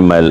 ml،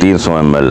300 ml،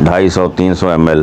250-300 ml